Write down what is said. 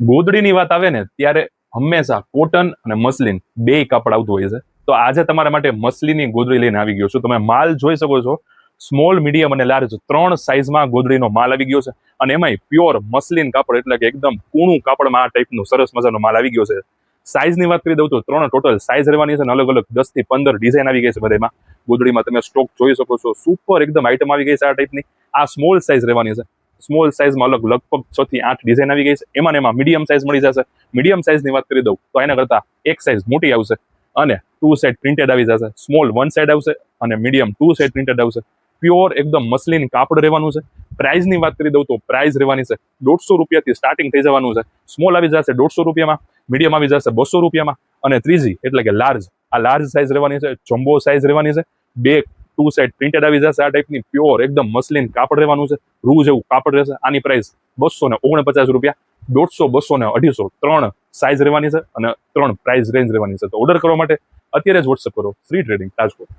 ગોદડીની વાત આવે ને ત્યારે હંમેશા કોટન અને મસલિન બે કાપડ આવતું હોય છે. તો આજે તમારા માટે મસલીની ગોદડી લઈને આવી ગયો છું. તમે માલ જોઈ શકો છો, સ્મોલ, મીડિયમ અને લાર્જ 3 સાઇઝમાં ગોદડીનો માલ આવી ગયો છે. અને એમાંય પ્યોર મસલિન કાપડ, એટલે કે એકદમ કૂણું કાપડમાં આ ટાઈપનો સરસ મજાનો માલ આવી ગયો છે. સાઇઝની વાત કરી દઉં તો 3 ટોટલ સાઇઝ રહેવાની છે અને અલગ અલગ 10 થી 15 ડિઝાઇન આવી ગઈ છે બધામાં. ગોદડીમાં તમે સ્ટોક જોઈ શકો છો, સુપર એકદમ આઈટમ આવી ગઈ છે આ ટાઈપની. આ સ્મોલ સાઇઝ રહેવાની છે. સ્મોલ સાઇઝમાં લગભગ 6 થી 8 ડિઝાઇન આવી ગઈ છે. એમાં મીડિયમ સાઇઝ મળી જશે. મીડિયમ સાઇઝની વાત કરી દઉં તો એના કરતા એક સાઇઝ મોટી આવશે અને 2 સાઇડ પ્રિન્ટેડ આવી જશે. સ્મોલ 1 સાઇડ આવશે અને મીડિયમ 2 સાઇડ પ્રિન્ટેડ આવશે. પ્યોર એકદમ મસલિન કાપડ રહેવાનું છે. પ્રાઇસની વાત કરી દઉં તો પ્રાઇસ રહેવાની છે 150 રૂપિયાથી સ્ટાર્ટિંગ થઈ જવાનું છે. સ્મોલ આવી જશે 150 રૂપિયામાં, મીડિયમ આવી જશે 200 રૂપિયામાં અને ત્રીજી એટલે કે લાર્જ, આ લાર્જ સાઇઝ રહેવાની છે. જમ્બો સાઇઝ રહેવાની છે. બે 2 સાઇડ પ્રિન્ટેડ આવી જશે. આ ટાઈપની પ્યોર એકદમ મસલિન કાપડ રહેવાનું છે. રૂ જેવું કાપડ રહેશે. આની પ્રાઇસ 249 રૂપિયા. 150, 200 ને 250 3 સાઇઝ રહેવાની છે અને 3 પ્રાઇસ રેન્જ રહેવાની છે. તો ઓર્ડર કરવા માટે અત્યારે જ વોટ્સઅપ કરો. Free trading Rajkot.